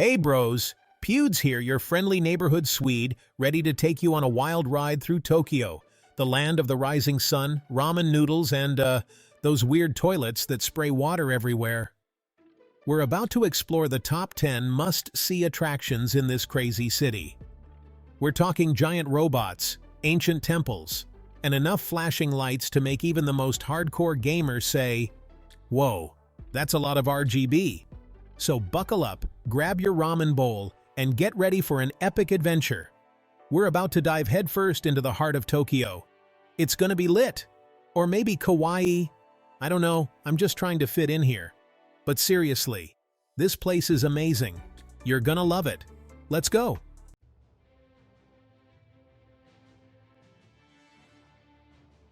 Hey bros, Pewds here, your friendly neighborhood Swede, ready to take you on a wild ride through Tokyo, the land of the rising sun, ramen noodles, and, those weird toilets that spray water everywhere. We're about to explore the top 10 must-see attractions in this crazy city. We're talking giant robots, ancient temples, and enough flashing lights to make even the most hardcore gamer say, "Whoa, that's a lot of RGB." So buckle up, grab your ramen bowl, and get ready for an epic adventure. We're about to dive headfirst into the heart of Tokyo. It's gonna be lit. Or maybe kawaii. I don't know, I'm just trying to fit in here. But seriously, this place is amazing. You're gonna love it. Let's go.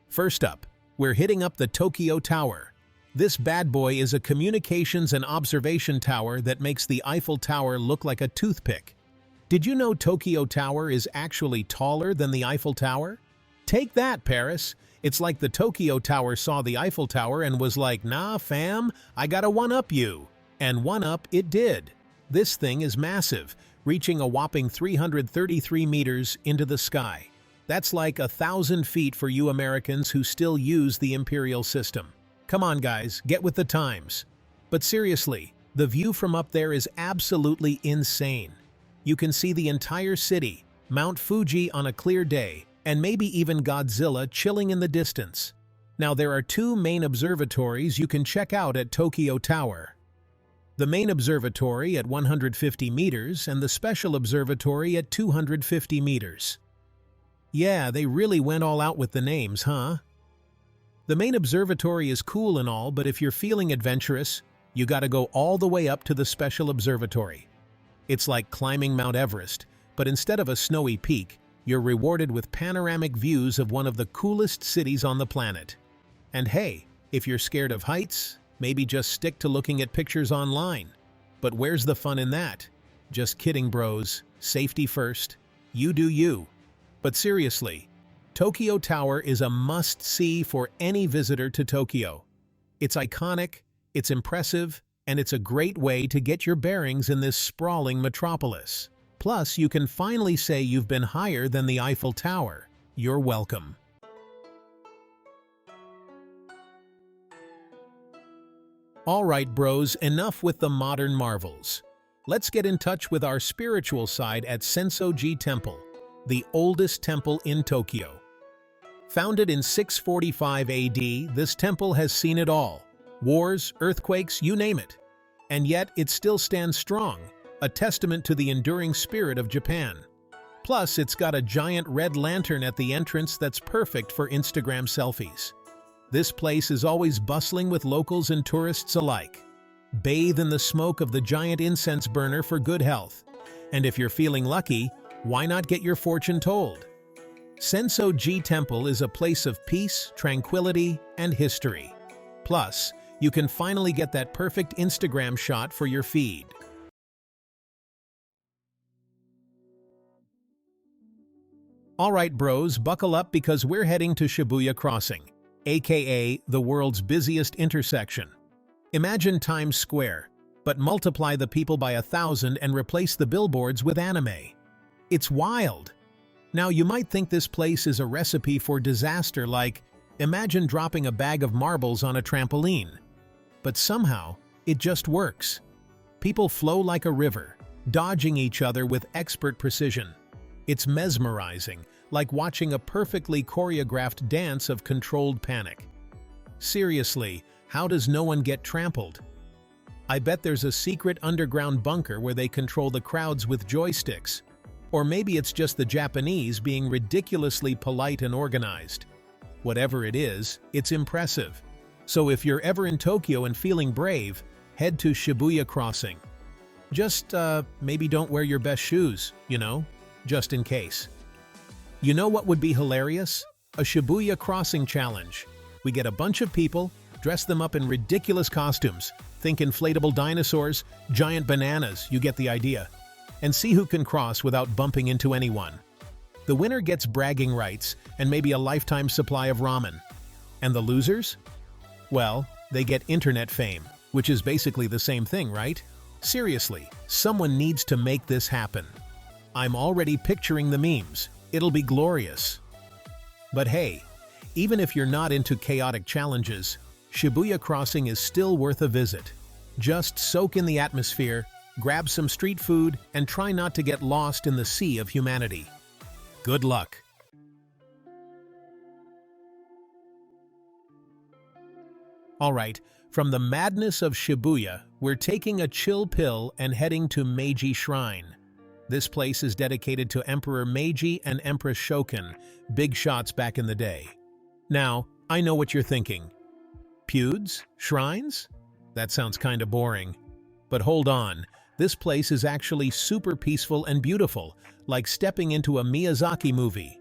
First up, we're hitting up the Tokyo Tower. This bad boy is a communications and observation tower that makes the Eiffel Tower look like a toothpick. Did you know Tokyo Tower is actually taller than the Eiffel Tower? Take that, Paris! It's like the Tokyo Tower saw the Eiffel Tower and was like, "Nah, fam, I gotta one-up you." And one-up it did. This thing is massive, reaching a whopping 333 meters into the sky. That's like 1,000 feet for you Americans who still use the imperial system. Come on guys, get with the times. But seriously, the view from up there is absolutely insane. You can see the entire city, Mount Fuji on a clear day, and maybe even Godzilla chilling in the distance. Now there are two main observatories you can check out at Tokyo Tower. The main observatory at 150 meters and the special observatory at 250 meters. Yeah, they really went all out with the names, huh? The main observatory is cool and all, but if you're feeling adventurous, you gotta go all the way up to the special observatory. It's like climbing Mount Everest, but instead of a snowy peak, you're rewarded with panoramic views of one of the coolest cities on the planet. And hey, if you're scared of heights, maybe just stick to looking at pictures online. But where's the fun in that? Just kidding, bros. Safety first. You do you. But seriously, Tokyo Tower is a must-see for any visitor to Tokyo. It's iconic, it's impressive, and it's a great way to get your bearings in this sprawling metropolis. Plus, you can finally say you've been higher than the Eiffel Tower. You're welcome. Alright bros, enough with the modern marvels. Let's get in touch with our spiritual side at Senso-ji Temple, the oldest temple in Tokyo. Founded in 645 AD, this temple has seen it all. Wars, earthquakes, you name it. And yet, it still stands strong, a testament to the enduring spirit of Japan. Plus, it's got a giant red lantern at the entrance that's perfect for Instagram selfies. This place is always bustling with locals and tourists alike. Bathe in the smoke of the giant incense burner for good health. And if you're feeling lucky, why not get your fortune told? Senso-ji Temple is a place of peace, tranquility, and history. Plus, you can finally get that perfect Instagram shot for your feed. Alright bros, buckle up because we're heading to Shibuya Crossing, aka the world's busiest intersection. Imagine Times Square, but multiply the people by 1,000 and replace the billboards with anime. It's wild! Now, you might think this place is a recipe for disaster, like, imagine dropping a bag of marbles on a trampoline. But somehow, it just works. People flow like a river, dodging each other with expert precision. It's mesmerizing, like watching a perfectly choreographed dance of controlled panic. Seriously, how does no one get trampled? I bet there's a secret underground bunker where they control the crowds with joysticks. Or maybe it's just the Japanese being ridiculously polite and organized. Whatever it is, it's impressive. So if you're ever in Tokyo and feeling brave, head to Shibuya Crossing. Just, maybe don't wear your best shoes, you know, just in case. You know what would be hilarious? A Shibuya Crossing challenge. We get a bunch of people, dress them up in ridiculous costumes. Think inflatable dinosaurs, giant bananas, you get the idea. And see who can cross without bumping into anyone. The winner gets bragging rights and maybe a lifetime supply of ramen. And the losers? Well, they get internet fame, which is basically the same thing, right? Seriously, someone needs to make this happen. I'm already picturing the memes. It'll be glorious. But hey, even if you're not into chaotic challenges, Shibuya Crossing is still worth a visit. Just soak in the atmosphere, grab some street food, and try not to get lost in the sea of humanity. Good luck! Alright, from the madness of Shibuya, we're taking a chill pill and heading to Meiji Shrine. This place is dedicated to Emperor Meiji and Empress Shokin, big shots back in the day. Now, I know what you're thinking. Pewds? Shrines? That sounds kinda boring. But hold on, this place is actually super peaceful and beautiful, like stepping into a Miyazaki movie.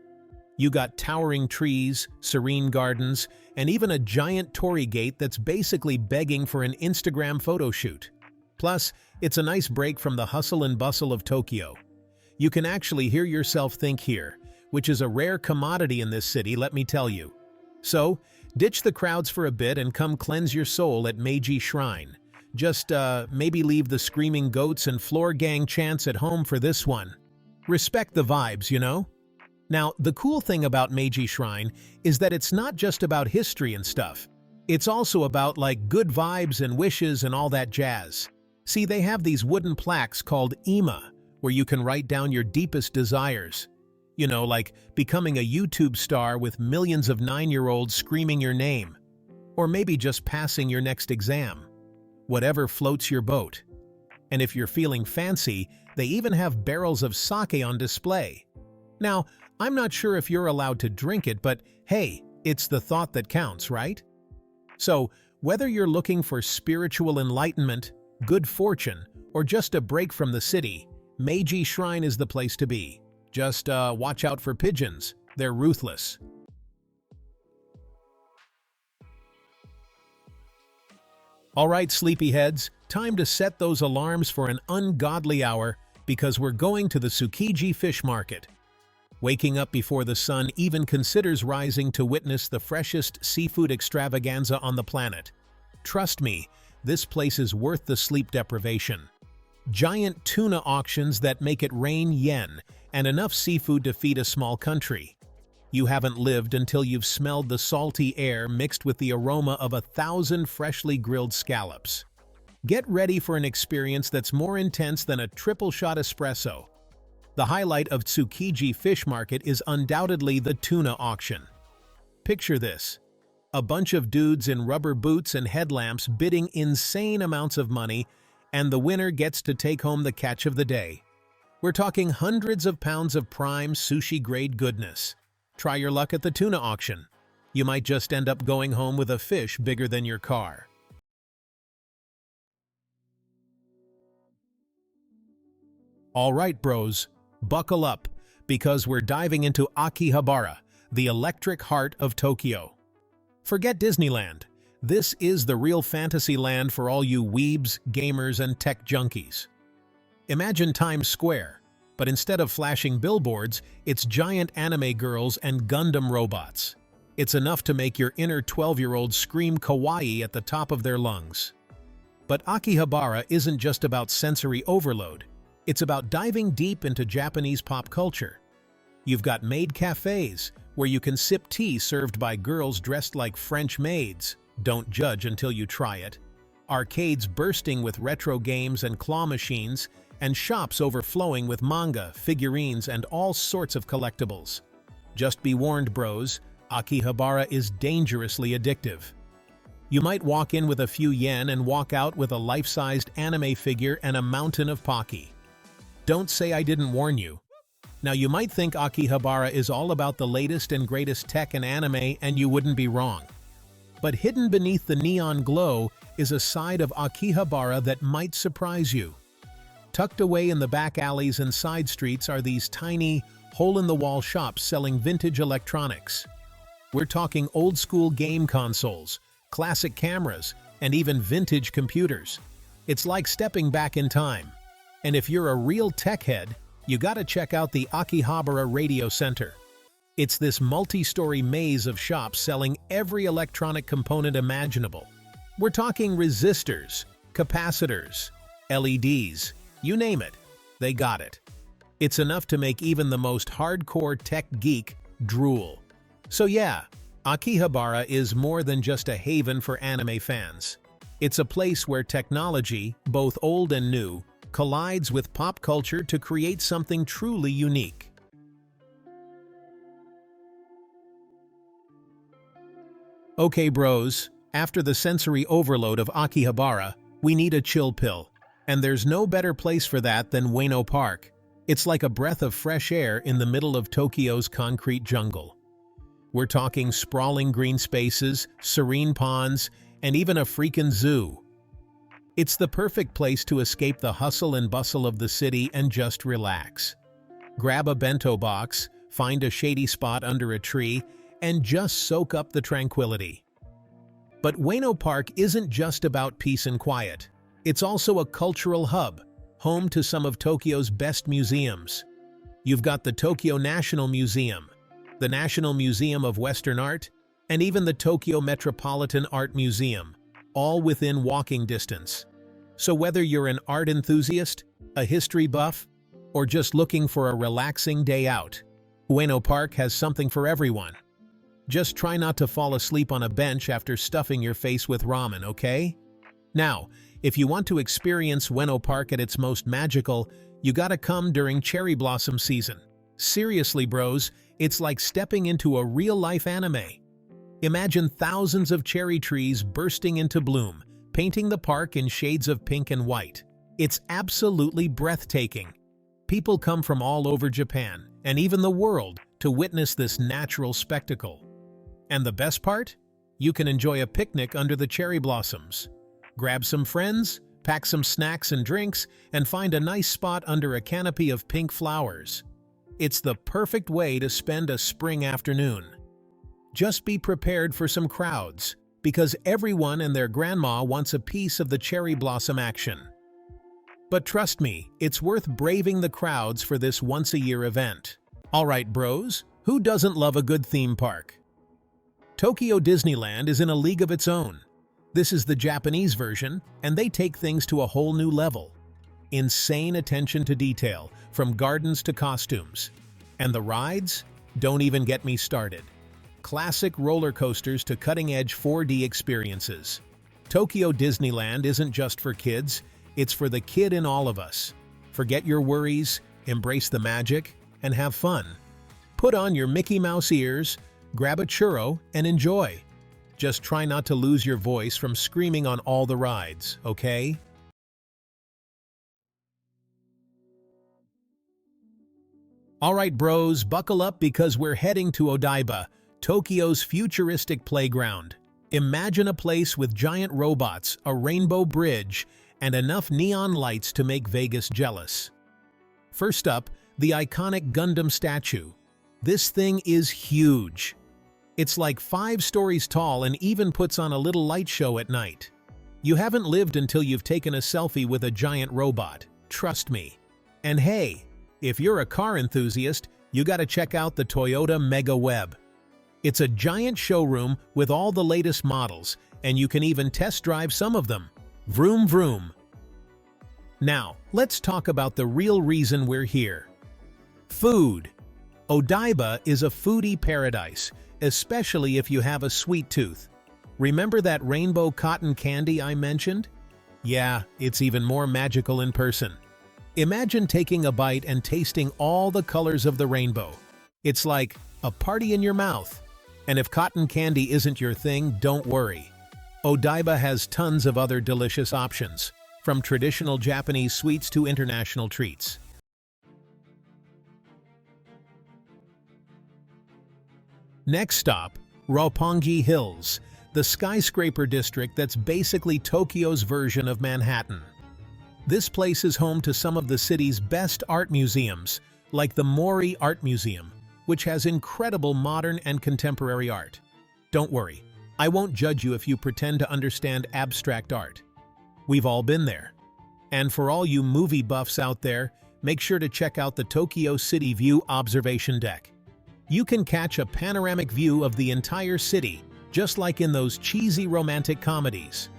You got towering trees, serene gardens, and even a giant torii gate that's basically begging for an Instagram photo shoot. Plus, it's a nice break from the hustle and bustle of Tokyo. You can actually hear yourself think here, which is a rare commodity in this city, let me tell you. So, ditch the crowds for a bit and come cleanse your soul at Meiji Shrine. Just, maybe leave the screaming goats and floor gang chants at home for this one. Respect the vibes, you know? Now, the cool thing about Meiji Shrine is that it's not just about history and stuff. It's also about, like, good vibes and wishes and all that jazz. See, they have these wooden plaques called ima, where you can write down your deepest desires. You know, like becoming a YouTube star with millions of 9-year-olds screaming your name. Or maybe just passing your next exam. Whatever floats your boat. And if you're feeling fancy, they even have barrels of sake on display. Now, I'm not sure if you're allowed to drink it, but hey, it's the thought that counts, right? So, whether you're looking for spiritual enlightenment, good fortune, or just a break from the city, Meiji Shrine is the place to be. Just watch out for pigeons. They're ruthless. Alright, sleepyheads, time to set those alarms for an ungodly hour because we're going to the Tsukiji fish market. Waking up before the sun even considers rising to witness the freshest seafood extravaganza on the planet. Trust me, this place is worth the sleep deprivation. Giant tuna auctions that make it rain yen, and enough seafood to feed a small country. You haven't lived until you've smelled the salty air mixed with the aroma of 1,000 freshly grilled scallops. Get ready for an experience that's more intense than a triple-shot espresso. The highlight of Tsukiji Fish Market is undoubtedly the tuna auction. Picture this. A bunch of dudes in rubber boots and headlamps bidding insane amounts of money, and the winner gets to take home the catch of the day. We're talking hundreds of pounds of prime sushi-grade goodness. Try your luck at the tuna auction. You might just end up going home with a fish bigger than your car. All right, bros. Buckle up, because we're diving into Akihabara, the electric heart of Tokyo. Forget Disneyland. This is the real fantasy land for all you weebs, gamers, and tech junkies. Imagine Times Square, but instead of flashing billboards, it's giant anime girls and Gundam robots. It's enough to make your inner 12-year-old scream kawaii at the top of their lungs. But Akihabara isn't just about sensory overload. It's about diving deep into Japanese pop culture. You've got maid cafes, where you can sip tea served by girls dressed like French maids. Don't judge until you try it. Arcades bursting with retro games and claw machines, and shops overflowing with manga, figurines, and all sorts of collectibles. Just be warned, bros, Akihabara is dangerously addictive. You might walk in with a few yen and walk out with a life-sized anime figure and a mountain of Pocky. Don't say I didn't warn you. Now, you might think Akihabara is all about the latest and greatest tech and anime, and you wouldn't be wrong. But hidden beneath the neon glow is a side of Akihabara that might surprise you. Tucked away in the back alleys and side streets are these tiny, hole-in-the-wall shops selling vintage electronics. We're talking old-school game consoles, classic cameras, and even vintage computers. It's like stepping back in time. And if you're a real tech head, you gotta check out the Akihabara Radio Center. It's this multi-story maze of shops selling every electronic component imaginable. We're talking resistors, capacitors, LEDs, you name it, they got it. It's enough to make even the most hardcore tech geek drool. So yeah, Akihabara is more than just a haven for anime fans. It's a place where technology, both old and new, collides with pop culture to create something truly unique. Okay bros, after the sensory overload of Akihabara, we need a chill pill. And there's no better place for that than Ueno Park. It's like a breath of fresh air in the middle of Tokyo's concrete jungle. We're talking sprawling green spaces, serene ponds, and even a freaking zoo. It's the perfect place to escape the hustle and bustle of the city and just relax. Grab a bento box, find a shady spot under a tree, and just soak up the tranquility. But Ueno Park isn't just about peace and quiet. It's also a cultural hub, home to some of Tokyo's best museums. You've got the Tokyo National Museum, the National Museum of Western Art, and even the Tokyo Metropolitan Art Museum, all within walking distance. So whether you're an art enthusiast, a history buff, or just looking for a relaxing day out, Ueno Park has something for everyone. Just try not to fall asleep on a bench after stuffing your face with ramen, okay? Now, if you want to experience Ueno Park at its most magical, you gotta come during cherry blossom season. Seriously, bros, it's like stepping into a real-life anime. Imagine thousands of cherry trees bursting into bloom, painting the park in shades of pink and white. It's absolutely breathtaking. People come from all over Japan, and even the world, to witness this natural spectacle. And the best part? You can enjoy a picnic under the cherry blossoms. Grab some friends, pack some snacks and drinks, and find a nice spot under a canopy of pink flowers. It's the perfect way to spend a spring afternoon. Just be prepared for some crowds, because everyone and their grandma wants a piece of the cherry blossom action. But trust me, it's worth braving the crowds for this once-a-year event. Alright bros, who doesn't love a good theme park? Tokyo Disneyland is in a league of its own. This is the Japanese version, and they take things to a whole new level. Insane attention to detail, from gardens to costumes. And the rides? Don't even get me started. Classic roller coasters to cutting-edge 4D experiences. Tokyo Disneyland isn't just for kids, it's for the kid in all of us. Forget your worries, embrace the magic, and have fun. Put on your Mickey Mouse ears, grab a churro, and enjoy. Just try not to lose your voice from screaming on all the rides, okay? Alright bros, buckle up because we're heading to Odaiba, Tokyo's futuristic playground. Imagine a place with giant robots, a rainbow bridge, and enough neon lights to make Vegas jealous. First up, the iconic Gundam statue. This thing is huge. It's like 5 stories tall and even puts on a little light show at night. You haven't lived until you've taken a selfie with a giant robot, trust me. And hey, if you're a car enthusiast, you gotta check out the Toyota Mega Web. It's a giant showroom with all the latest models, and you can even test drive some of them. Vroom vroom. Now, let's talk about the real reason we're here. Food. Odaiba is a foodie paradise, especially if you have a sweet tooth. Remember that rainbow cotton candy I mentioned? Yeah, it's even more magical in person. Imagine taking a bite and tasting all the colors of the rainbow. It's like a party in your mouth. And if cotton candy isn't your thing, don't worry. Odaiba has tons of other delicious options, from traditional Japanese sweets to international treats. Next stop, Roppongi Hills, the skyscraper district that's basically Tokyo's version of Manhattan. This place is home to some of the city's best art museums, like the Mori Art Museum, which has incredible modern and contemporary art. Don't worry, I won't judge you if you pretend to understand abstract art. We've all been there. And for all you movie buffs out there, make sure to check out the Tokyo City View observation deck. You can catch a panoramic view of the entire city, just like in those cheesy romantic comedies.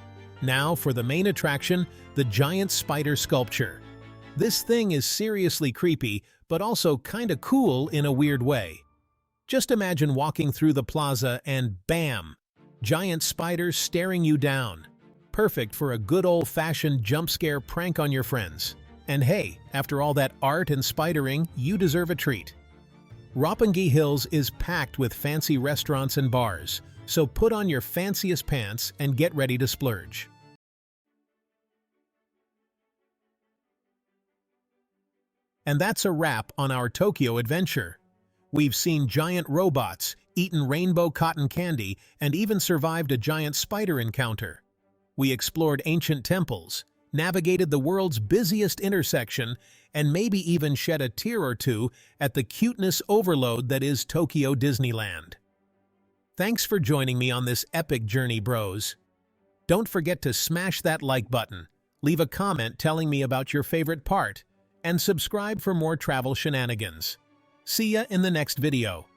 Now for the main attraction, the giant spider sculpture. This thing is seriously creepy, but also kinda cool in a weird way. Just imagine walking through the plaza and bam! Giant spiders staring you down. Perfect for a good old-fashioned jump scare prank on your friends. And hey, after all that art and spidering, you deserve a treat. Roppongi Hills is packed with fancy restaurants and bars, so put on your fanciest pants and get ready to splurge. And that's a wrap on our Tokyo adventure. We've seen giant robots, eaten rainbow cotton candy, and even survived a giant spider encounter. We explored ancient temples, navigated the world's busiest intersection, and maybe even shed a tear or two at the cuteness overload that is Tokyo Disneyland. Thanks for joining me on this epic journey, bros. Don't forget to smash that like button, leave a comment telling me about your favorite part, and subscribe for more travel shenanigans. See ya in the next video.